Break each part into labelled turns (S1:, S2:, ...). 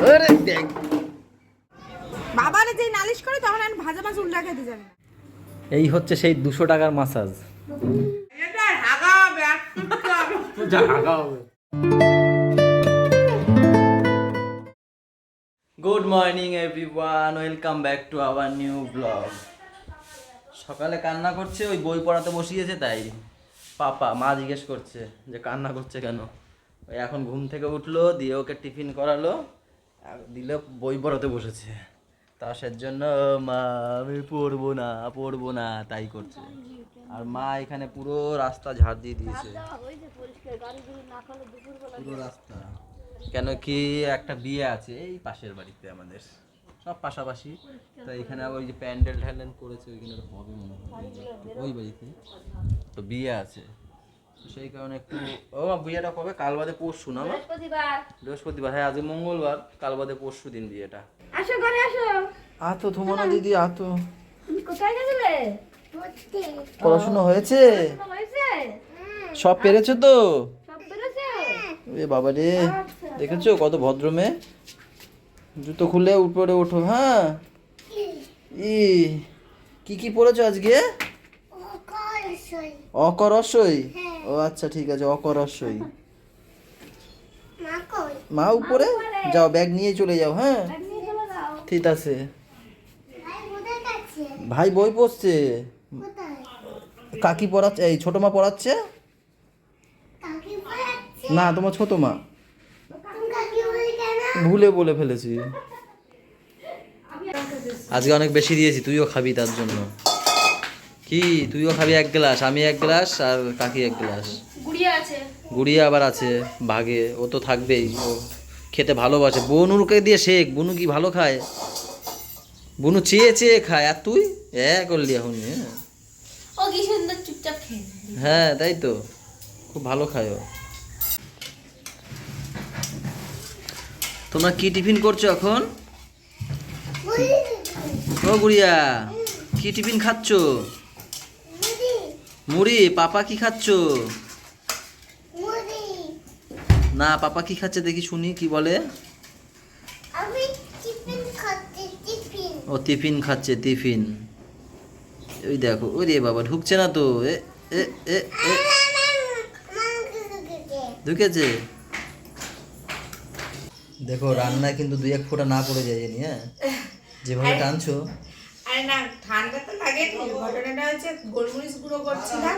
S1: আরে দেখ
S2: বাবারে যেই নালিশ করে তখন আমি ভাজা মাছ উল্টা খেতে জানি না।
S1: এই হচ্ছে সেই 200 টাকার মাসাজ।
S2: এটা হাগা হবে আর
S1: যা হাগা হবে। Good morning everyone, welcome back to our new blog. সকালে কান্না করছে, ওই বই পড়াতে বসিয়েছে তাই পাপা মা জিজ্ঞেস করছে যে কান্না করছে কেন। ওই এখন ঘুম থেকে উঠলো, দিয়ে ওকে টিফিন করালো, দিলে বই পড়াতে বসেছে। তা সেজন্য মা আমি পড়বো না তাই করছে। আর মা এখানে পুরো রাস্তা ঝাড় দিয়ে দিয়েছে, পুরো রাস্তা। কেন কি একটা বিয়ে আছে এই পাশের বাড়িতে, আমাদের সব পাশাপাশি। তো এখানে ওই যে প্যান্ডেল ট্যান্ডেল করেছে, ওইখানে হবে মনে হয় ওই বাড়িতে তো বিয়ে আছে, সেই কারণে একটু। ও বিয়েটা কবে? কাল বাদে পরশু না? বৃহস্পতিবার। হ্যাঁ আজকে মঙ্গলবার, কাল বাদে পরশু দিন বিয়েটা।
S2: আসো ঘরে আসো।
S1: আতো থুমনা দিদি আতো।
S2: তুমি কোথায় গেছিলে?
S1: পড়াশোনা হয়েছে?
S2: হয়েছে?
S1: সব পেরেছো তো?
S2: সব পেরেছে?
S1: এ বাবা রে, দেখেছো কত ভদ্র মেয়ে। জুতো খুলে উপরে ওঠো। হ্যাঁ কি পড়েছো আজকে? অকরসই। ও আচ্ছা ঠিক আছে, অকরসই। মা উপরে যাও, ব্যাগ নিয়ে চলে যাও। হ্যাঁ ঠিক আছে। ভাই বই পড়ছে, কাকি পড়াচ্ছে, এই ছোট মা পড়াচ্ছে না, তোমার ছোট মা। ভুলে বলে ফেলেছি, আজকে অনেক বেশি দিয়েছি, তুইও খাবি তার জন্য। কি তুইও খাবি 1 গ্লাস, আমি 1 গ্লাস, আর কাকি 1 গ্লাস। গুড়িয়া আবার আছে ভাগে, ও তো থাকবেই, ও খেতে ভালোবাসে। বনুকে দিয়ে শেখ, বনু কি ভালো খায়, বনু চেয়ে চেয়ে খায়। আর তুই করলি এখন।
S2: ও কি সুন্দর চুপচাপ খেয়ে।
S1: হ্যাঁ তাই তো, খুব ভালো খায় ও। তোমরা কি টিফিন করছো এখন? ও গুড়িয়া কি টিফিন খাচ্ছ? মুড়ি। পাপা কি খাচ্ছ? না পাপা কি খাচ্ছে দেখি শুনি, কি বলে? ও টিফিন খাচ্ছে, টিফিন। ওই দেখো, ওই রে বাবা ঢুকছে না তো। ঢুকেছে। দেখো রান্নায় কিন্তু 2-1 ফোঁটা না পড়ে যায় জানি। হ্যাঁ যেভাবে টানছো।
S2: আরে না, ঠান্ডা তো লাগে। ঘটনাটা হচ্ছে গোলমরিচ গুঁড়ো করছিলাম,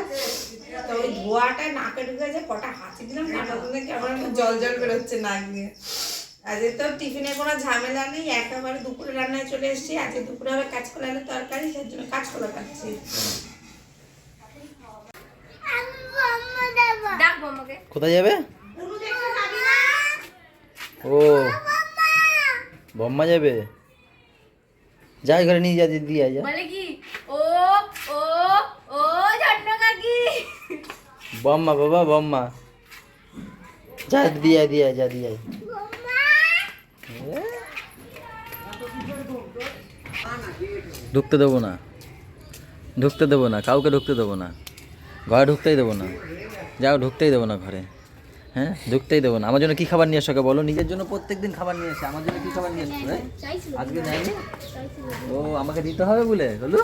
S2: তো ওই ধোয়াটা নাকে ঢুকে যায়, কটা হাঁচি দিলাম, নাটা থেকে আমার জল জল বেরোচ্ছে নাক দিয়ে। আজকে তো টিফিনে কোনো ঝামেলা নেই, একেবারে দুপুরে রান্নায় চলে এসেছি। আজকে দুপুরে হবে কাঁচকলা আলুর তরকারি, সেই জন্য কাঁচকলা খাচ্ছি।
S1: কোথায় যাবে? ও বম্মা যাবে, যাই ঘরে নিয়ে যা, দিয়ে যা।
S2: বলে কি ও ও ও ঝট্ট কাকি।
S1: বম্মা বাবা বম্মা, যা দিয়ে যা দিয়ে। ঢুকতে দেবো না, কাউকে ঢুকতে দেবো না, ঘরে ঢুকতেই দেবো না। যাও, ঢুকতেই দেবো না ঘরে। হ্যাঁ ঢুকতেই দেবো না। আমার জন্য কি খাবার নিয়ে আসো বলো? নিজের জন্য প্রত্যেকদিন খাবার নিয়ে আসে, আমার জন্য কি খাবার নিয়ে আসছো? আজকে যাইনি। ও আমাকে দিতে হবে বলে বলো।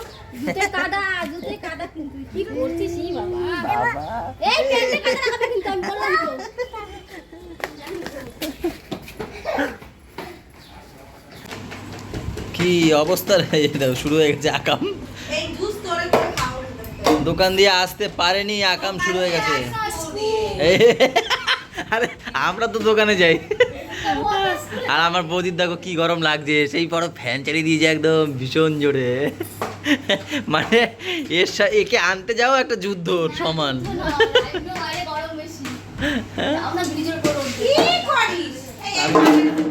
S1: কি অবস্থা দেখো, শুরু হয়ে গেছে আকাম। দোকান দিয়ে আসতে পারেনি, আকাম শুরু হয়ে গেছে। আরে আমরা তো দোকানে যাই। আর আমার বৌদির দেখো কি গরম লাগছে, সেই বড় ফ্যান চালিয়ে দিয়েছে একদম ভীষণ জোরে। মানে একে আনতে যাও একটা যুদ্ধ সমান।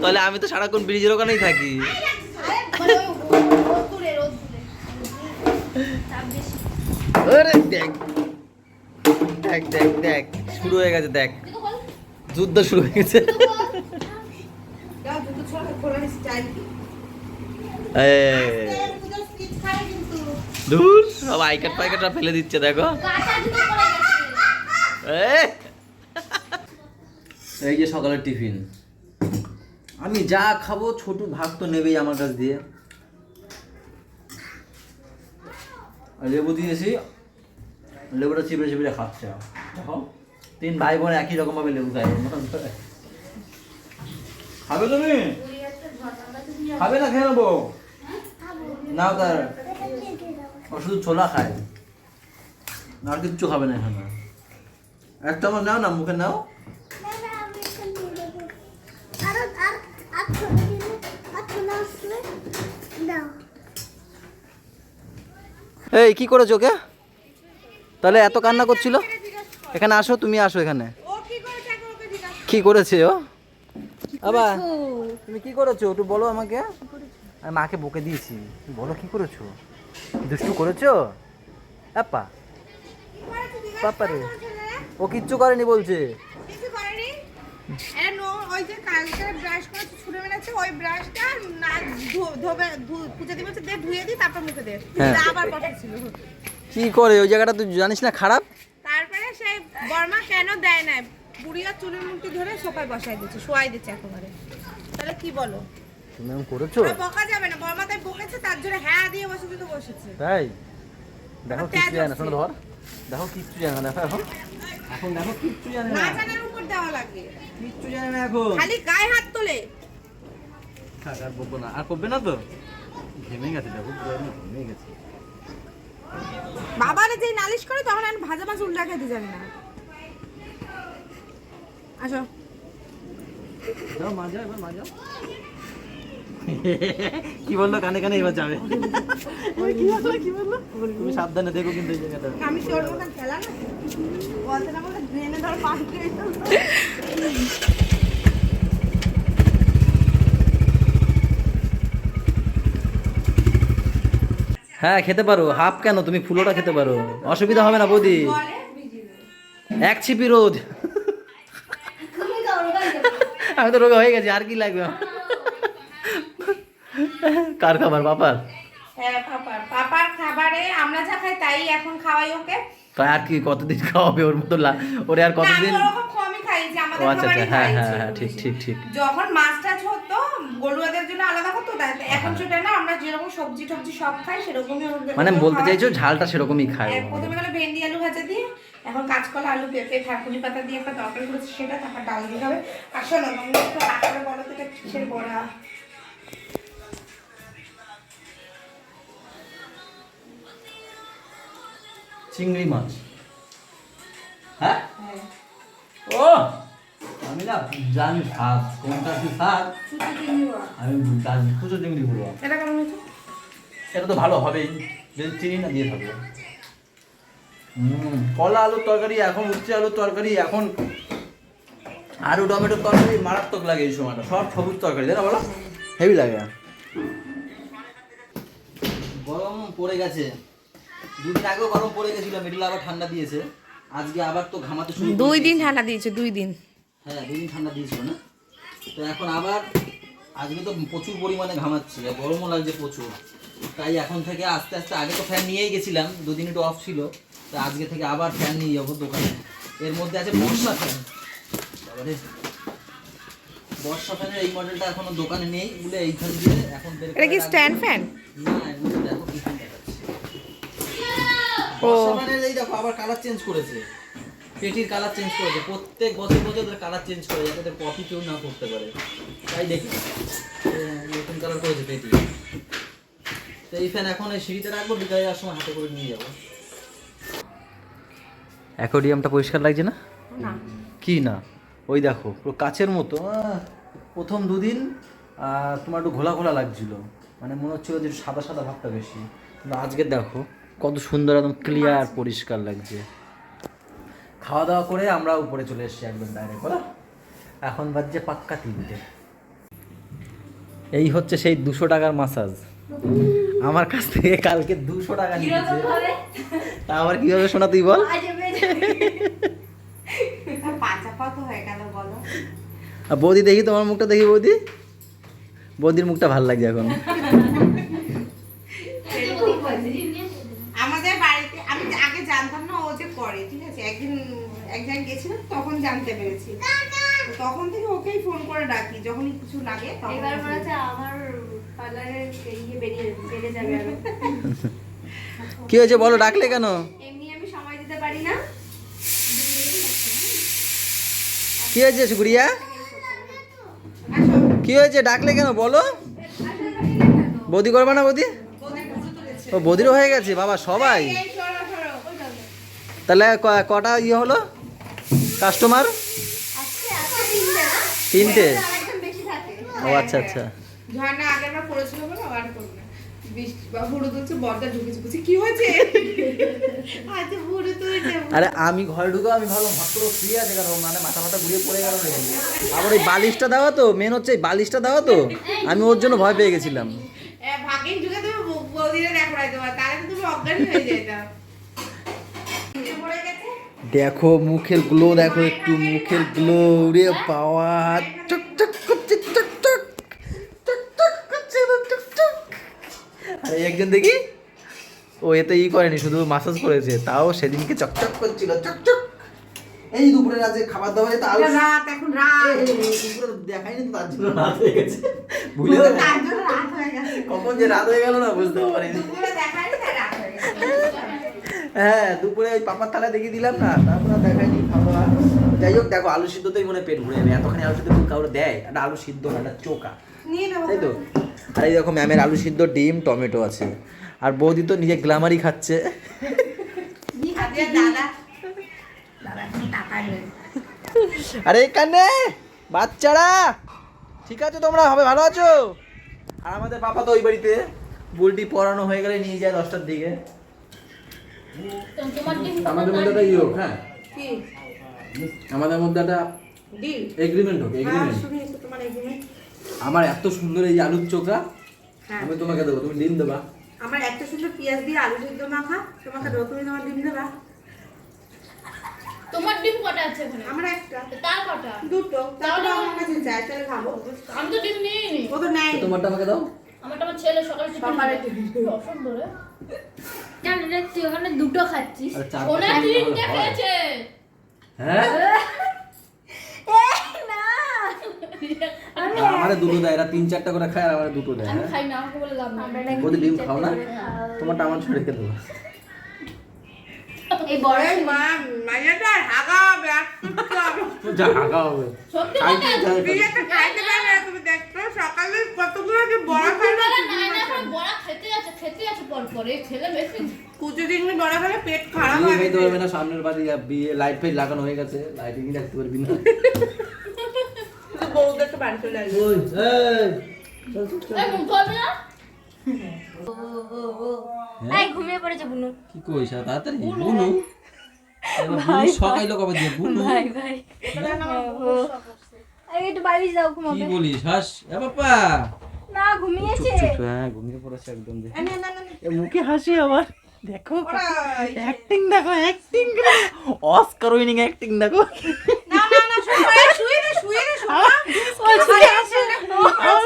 S1: তাহলে আমি তো সারাক্ষণ ব্রিজের ওখানেই থাকি। দেখ দেখ দেখ দেখ শুরু হয়ে গেছে, দেখ যুদ্ধ শুরু হয়ে গেছে। দূর সব আইকাট পাইকাটরা ফেলে দিচ্ছে দেখো। এই যে সকালের টিফিন, আমি যা খাবো ছোট ভাগ তো নেবেই আমার কাছ দিয়ে। আর লেবু দিয়েছি, লেবুটা চিপড়ে চিপড়ে খাচ্ছে। দেখো 3 ভাই বোন একই রকম ভাবে লেবু খায়। খাবে তুমি? খাবে না? খেয়ে নেবো। নাও তার, ও শুধু ছোলা খায়, আর কিচ্ছু খাবে না এখানে। একটা আমার নাও না, মুখে নাও। এই কি করেছো ওকে? তাহলে এত কান্না করছিল? এখানে আসো, তুমি আসো এখানে। কি করেছে ও? আবার তুমি কি করেছো একটু বলো আমাকে। আমি মাকে বকে দিয়েছি, বলো কি করেছো? দুষ্টু করেছো? আপা পাপারে, ও কিচ্ছু করেনি বলছে।
S2: কিছু করেনি। এ নো, ওই যে কালকে ব্রাশ করে ছুঁড়ে মেরেছে, ওই ব্রাশটা না ধোবে, পুজো দিবে দে, ধুয়ে দি, তারপর মুখে দে। আবার বসাচ্ছিল।
S1: কি করে ওই জায়গাটা তুই জানিস না খারাপ?
S2: তারপরে সেই বর্মা কেন দেয় না, বুড়িয়া চুলের মুঠি ধরে সোফায় বসাই দিচ্ছে, শোয়াই দিচ্ছে একেবারে। তাহলে কি বলো?
S1: তুমি এমন করেছো?
S2: বকা যাবে না, বর্মা তাই বকেছে, তার জন্য হ্যাঁ দিয়ে বসে তো বসেছে।
S1: তাই দেখো কিচ্ছু জানে না, শোনো ধর, দেখো কিচ্ছু জানে না। দেখো এখন দেখো কিচ্ছু জানে না,
S2: না জানার উপর দেওয়া লাগে,
S1: কিচ্ছু জানে না এখন।
S2: খালি গায়ে হাত তোলে।
S1: থাক, আর বকবো না, আর করবে না তো। ঘেমে গেছে, দেখো ঘেমে গেছে।
S2: বাবারে যেই নালিশ করে তখন আমি ভাজা মাছ উল্টা খেতে জানি না। আসো
S1: যাও মাজা, এবার মাজা। কি বললো কানে কানে? এবার যাবে। কি বললো? তুমি সাবধানে দেখো কিন্তু এই জায়গাটা।
S2: আমি তোর মতন খেলা না, বলতে না বলতে ড্রেনে ধর পাশ দিয়ে।
S1: হ্যাঁ খেতে পারো, হাফ কেন, তুমি ফুলোটা খেতে পারো, অসুবিধা হবে না বৌদি। এক ছিপি রোদ। আমি তো রোগা হয়ে গেছি, আর কি লাগবে? কার খাবার? পাপার?
S2: হ্যাঁ পাপার খাবারে আমরা যা খাই তাই এখন খাওয়াই ওকে।
S1: তাই আর কি কতদিন খাওয়াবে ওর মতো? ওরে আর কতদিন?
S2: ওরকম কমই খাই যে আমাদের
S1: ও আচ্ছা আচ্ছা,
S2: খাবারই
S1: হ্যাঁ
S2: খাইছে।
S1: হ্যাঁ হ্যাঁ, ঠিক ঠিক ঠিক।
S2: যখন মাছ টাছ হতো গরুয়াদের জন্য আলাদা হতো, এখন সেটা না, আমরা যেরকম সবজি টবজি সব খাই সেরকমই
S1: মানে বলতে চাইছো ঝালটা সেরকমই খায়?
S2: প্রথমে গেলে ভেন্ডি আলু ভাজা দিয়ে, এখন কাঁচকলা আলু পেঁপে ঠাকুরি পাতা দিয়ে একটা তরকারি করেছে, সেটা তারপর ডাল দিয়ে হবে। আর শোনো তুমি একটু আগে বলো তো এটা কিসের বড়া?
S1: চিংড়ি মাছ। হ্যাঁ ও, আমি না জানি শাক কোনটা কি শাক, আমি জানি কুচো চিংড়ি বলবো।
S2: এটা কেমন হয়েছে?
S1: এটা তো ভালো হবেই, যদি চিনি না দিয়ে থাকবে। কলা আলুর তরকারি, এখন উচ্ছে আলুর তরকারি, এখন আলু টমেটোর তরকারি মারাত্মক লাগে এই সময়টা, সব সবুজ তরকারি, তাই না বলো? হেভি লাগে। গরম পড়ে গেছে, 2 দিন আগেও গরম পড়ে গেছিল, মিডল আবার ঠান্ডা দিয়েছে, আজকে আবার তো ঘামাতে শুরু করে
S2: 2 দিন
S1: দিয়েছে।
S2: ঠান্ডা দিয়েছে, 2 দিন।
S1: হ্যাঁ 2 দিন ঠান্ডা দিয়েছিল না, তো এখন আবার আজকে তো প্রচুর পরিমাণে ঘামাচ্ছি, আর গরমও লাগছে প্রচুর। তাই এখন থেকে আস্তে আস্তে, আগে তো ফ্যান নিয়েই গেছিলাম, 2 দিন একটু অফ ছিল, তো আজকে থেকে আবার ফ্যান নিয়ে যাবো দোকানে। এর মধ্যে আছে বর্ষা ফ্যান, তারপরে বর্ষা ফ্যানের এই মডেলটা এখনো দোকানে নেই বলে এইখান দিয়ে এখন বের করে
S2: এটা কি
S1: রাখবো।
S2: Stand fan?
S1: না, এর মধ্যে দেখো কি ফ্যান দেখাচ্ছে। বর্ষা ফ্যানের এই দেখো আবার কালার চেঞ্জ করেছে, পেটির কালার চেঞ্জ করেছে, প্রত্যেক বছর বছর ওদের কালার চেঞ্জ করে, যাতে ওদের কপি কেউ না করতে পারে। তাই দেখি নতুন কালার করেছে পেটি। তো এই ফ্যান এখন এই সিঁড়িতে রাখবো, বিকালে যাওয়ার সময় হাতে করে নিয়ে যাবো। অ্যাকোয়ারিয়ামটা পরিষ্কার লাগছে না?
S2: না,
S1: কি না, ওই দেখো পুরো কাচের মতো। প্রথম 2 দিন তোমার একটু ঘোলা ঘোলা লাগছিল, মানে মনে হচ্ছিল যে সাদা সাদা ভাবটা বেশি, কিন্তু আজকে দেখো কত সুন্দর, একদম ক্লিয়ার পরিষ্কার লাগছে। খাওয়া দাওয়া করে আমরা উপরে চলে এসেছি একদম ডাইরেক্ট, বলো। এখন বাজছে পাক্কা 3টে। এই হচ্ছে সেই 200 টাকার মাসাজ, আমার কাছ থেকে কালকে 200 টাকা নিয়েছে। তা আবার কিভাবে শোনা তুই বল?
S2: পাঁচা কত হয়ে গেল বলো?
S1: বৌদি দেখি তোমার মুখটা, দেখি বৌদি, বৌদির মুখটা ভালো লাগছে এখন।
S2: আমাদের বাড়িতে আমি আগে জানতাম না ও যে করে, ঠিক আছে, একদিন এক জায়গায় গেছিলাম তখন জানতে পেরেছি। তখন থেকে ওকেই ফোন করে ডাকি যখনই কিছু লাগে তখন
S3: এবার মনে হচ্ছে আমার পার্লারের ইয়ে বেড়ে যাবে আরো।
S1: কি হয়েছে বলো, ডাকলে কেন?
S3: এমনি আমি সময় দিতে পারি না।
S1: কি হয়েছে সুগুড়িয়া? কি হয়েছে, ডাকলে কেন বলো? বৌদি করবা না বৌদি? ও বৌদিরও হয়ে গেছে বাবা সবাই। তাহলে কটা ইয়ে হলো কাস্টমার? তিনটে।
S3: একদম বেশি থাকে।
S1: ও আচ্ছা আচ্ছা।
S2: ঝর্ণা আগের বার পড়েছিল বলে আর করবে না। বৃষ্টি বা ভুরু তুলছে, বর্দা ঢুকেছে, বলছি কি হয়েছে? আচ্ছা ভুরু তুলছে।
S1: আরে আমি ঘরে ঢুকো, আমি ভালো ভাত করে ফ্রি আছে কেন, মানে মাথা ফাটা ঘুরিয়ে পড়ে গেল নাকি। আবার এই বালিশটা দেওয়া তো মেন হচ্ছে, এই বালিশটা দেওয়া তো আমি ওর জন্য ভয় পেয়ে গেছিলাম।
S2: ভাগিন ঢুকে তুমি বৌদিরে দেখো রাইতে পারো, তাহলে তো তুমি অজ্ঞান হয়ে যেতাম। পড়ে গেছে।
S1: দেখো মুখের গ্লো, দেখো একটু মুখের গ্লো রে বাবা, চক চক করছে, চক চক চক চক করছে, চক চক। আরে একজন দেখি ও এতে ই করেনি, শুধু মাসাজ করেছে, তাও সেদিনকে চকচক করছিল চকচক। এই দুপুরে রাতে খাবার দাবার তো আলু
S2: রাত, এখন রাত।
S1: দুপুরে দেখাইনি তো, তার জন্য রাত হয়ে গেছে, বুঝলে তো?
S2: তার জন্য রাত হয়ে গেছে।
S1: কখন যে রাত হয়ে গেল না বুঝতে পারিনি।
S2: দুপুরে দেখায়নি, তাই রাত হয়ে গেছে।
S1: হ্যাঁ দুপুরে ওই পাপার থালা দেখিয়ে দিলাম না, তারপর আর দেখাইনি খাওয়া। যাই হোক দেখো, আলু সিদ্ধতেই মনে পেট ভরে যাবে, এতখানি আলু সিদ্ধ কাউরে দেয়? একটা আলু সিদ্ধ না, একটা চোকা,
S2: নিয়ে নেবো।
S1: তাই তো? আর এই দেখো ম্যামের আলু সিদ্ধ, ডিম, টমেটো আছে। আর বৌদি তো নিজে গ্লামারি খাচ্ছে।
S2: আজকে দাদা এখন টাকা নেই।
S1: আরে এখানে বাচ্চারা ঠিক আছে, তোমরা হবে ভালো আছো? আর আমাদের পাপা তো ওই বাড়িতে, বুলটি পড়ানো হয়ে গেলে নিয়ে যায় 10টার দিকে। আমাদের মধ্যে একটা ইয়ে হোক, হ্যাঁ
S2: কি
S1: আমাদের মধ্যে একটা
S2: ডিল?
S1: এগ্রিমেন্ট হোক, এগ্রিমেন্ট।
S2: শুনিয়েছো তোমার এগ্রিমেন্ট?
S1: আমার এত সুন্দর এই যে আলুর চোখা
S2: হ্যাঁ।
S1: আমি তোমাকে দেবো, তুমি ডিম দেবা।
S2: আমার একটা সুন্দর পেঁয়াজ দিয়ে আলু সিদ্ধ মাখা তোমাকে দেবো, তুমি তোমার ডিম দেবা।
S3: তোমার ডিম কটা আছে ওখানে?
S2: আমার একটা,
S3: তার কটা?
S2: দুটো, তাহলে আমার কাছে চাই, তাহলে খাবো।
S3: আমি তো ডিম নিইনি।
S2: ও তো নেই।
S1: তো তোমারটা আমাকে দাও।
S3: আমারটা আমার ছেলে সকালে
S2: সকালে টিফিন।
S3: অসুন্দর রে। জান রে তুই ওখানে দুটো খাচ্ছিস।
S1: আরে চার
S3: ওনা
S1: পাঁচটা
S3: তিনটে
S1: হয়।
S3: খেয়েছে।
S1: হ্যাঁ
S3: না।
S1: আমারে দুটো দেয়, এরা 3-4টা করে খায়, আর আমারে দুটো দেয়।
S3: আমি
S1: হ্যাঁ
S3: খাই না, আমাকে বলে লাভ নাই।
S1: বৌদি ডিম খাও না, তোমারটা আমার ছেড়ে রেখে দেবো।
S3: এই বড়
S2: এই মা মাইয়াটা হাগা হবে, আর সুটকে হবে।
S1: যা হাগা হবে।
S3: সত্যি
S1: খাইতে
S3: কথা।
S1: চাই।
S2: তুই একটা খাইতে পারবে না, তুমি দেখছো সকালে কতগুলো যে বড় খাইলো।
S3: দুপুরবেলা নাই এখন বড়া খেতে আছে পর পর। এই ছেলে বেশি
S2: কুচু দিনই বড় খেলে পেট খারাপ
S1: বিয়ে
S2: হয়।
S1: খাইতে পারবে না, সামনের বাড়ি বিয়ে লাইট ফাইট লাগানো হয়ে গেছে, লাইটিং রাখতে পারবি না।
S2: শুধু বউদেরকে বাড়ি চলে আসবে।
S1: ওই এই চল চল চল।
S3: এই মুখ ধোবে না?
S1: হ্যাঁ?
S3: এই ঘুমিয়ে পড়েছে বুনু।
S1: কি কইছ তাড়াতাড়ি বুনু? ভাই সকাইলো কবে দিয়ে বুনু?
S3: ভাই এই একটু বালিশ দাও
S1: কি
S3: ঘুমাবে।
S1: বলিস হাস এ বাবা?
S3: না ঘুমিয়েছে।
S1: হ্যাঁ ঘুমিয়ে পড়েছে একদম।
S2: না না না না।
S1: এ মুখে হাসি আবার, দেখো
S2: ওরাই।
S1: অ্যাক্টিং দেখো, অ্যাক্টিং অস্কার উইনিং অ্যাক্টিং দেখো।
S2: না না না শুয়ে রে শুয়ে রে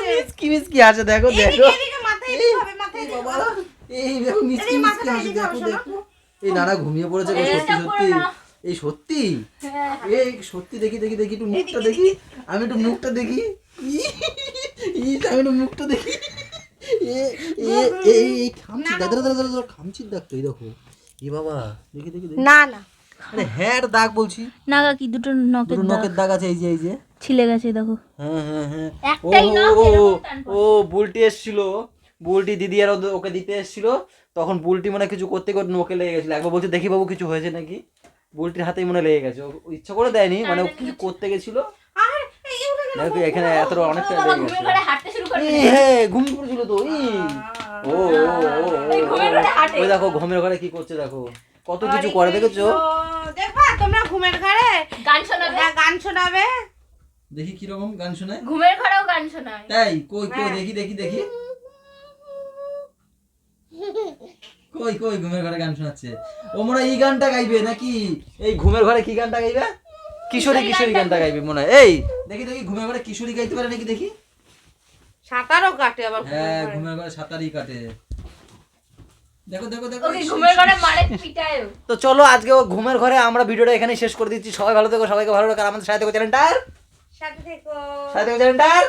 S1: মিসকি মিসকি হাসে, দেখো দেখো।
S2: এদিকে মাথায় দিতে হবে, মাথায় দিতে
S1: বাবা
S2: হবে।
S1: এই দেখো মিসকি
S2: এই
S1: মিসকি
S2: মাথাটা
S1: হাসি,
S2: এদিকে
S1: দেখো
S2: হবে,
S1: দেখো। এই নানা ঘুমিয়ে পড়েছে গো, সত্যি সত্যি। এই সত্যি এই সত্যি, দেখি দেখি দেখি একটু মুখটা দেখি, আমি একটু মুখটা দেখি। আমি একটু মুখটা দেখি। এই খামচি দাদা দাদা দাদা খামচির দাগ তো, এই দেখো। এ বাবা দেখি দেখি দেখি।
S3: না না
S1: আরে হ্যাঁ একটা দাগ বলছি,
S3: না কাকি দুটো নখের
S1: দুটো নখের দাগ আছে, এই যে এই যে।
S3: ছিলে গেছে দেখো।
S1: হ্যাঁ হ্যাঁ হ্যাঁ।
S3: একটাই নখ এরকম টান পড়ে।
S1: ও বুলটি এসেছিল, বুলটি দিদি আর ওকে দিতে এসেছিল, তখন বুলটি মানে কিছু করতে করতে নোকে লেগে গেছিল। একবার বলছে দেখি বাবু কিছু হয়েছে নাকি, বুলটির হাতেই মনে লেগে গেছে, ও ইচ্ছা করে দেয়নি, মানে ও কিছু করতে গেছিল।
S2: আরে এই উঠে গেল।
S1: দেখো এখানে এত অনেকটা
S3: বাবা
S1: লেগে
S3: ঘুমিয়ে
S1: গেছে।
S3: পড়ে হাঁটতে শুরু করে।
S1: ঘুমিয়ে পড়েছিল তো ও
S3: এই ঘুমের ঘরে হাঁটে।
S1: ওই দেখো ঘুমের ঘরে কি করছে, দেখো কত কিছু করে, দেখেছো?
S2: দেখবা তোমরা ঘুমের ঘরে
S3: গান শোনাবে।
S2: গান শোনাবে।
S1: দেখি কিরকম গান শোনায়।
S3: ঘুমের ঘরেও গান শোনায়।
S1: তাই কই কই দেখি দেখি দেখি, কই কই ঘুমের ঘরে গান শোনাচ্ছে। ও মনে হয় এই গানটা গাইবে নাকি? এই ঘুমের ঘরে কি গানটা গাইবে? কিশোরী কিশোরী গানটা গাইবে মনে হয়। এই দেখি দেখি ঘুমের ঘরে কিশোরী গাইতে পারে নাকি দেখি।
S2: সাঁতারও কাটে আবার
S1: হ্যাঁ ঘুমের ঘরে সাঁতারই কাটে, দেখো দেখো দেখো।
S3: ওকে ঘুমের ঘরে মারে পিটায়ও।
S1: তো চলো আজকে ও ঘুমের ঘরে আমরা ভিডিওটা এখানেই শেষ করে দিচ্ছি। সবাই ভালো থেকো, সবাইকে ভালো রাখো, আর আমাদের সাথে থেকো চ্যানেলটার
S3: সাথে থেকো
S1: সাথে থেকো চ্যানেলটার,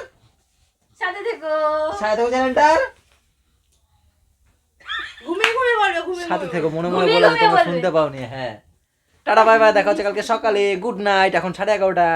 S3: সাথে থেকো
S1: সাথে থেকো চ্যানেলটার,
S2: ঘুমিয়ে ঘুমিয়ে বলবে, ঘুমিয়ে
S1: সাথে থেকো মনে মনে
S3: ঘুমিয়ে
S1: বলে
S3: ঘুমিয়ে
S1: তোমরা
S3: বলবে।
S1: শুনতে পাওনি। হ্যাঁ টাটা বাই বাই, দেখা হচ্ছে কালকে সকালে, গুড নাইট, এখন 11:30।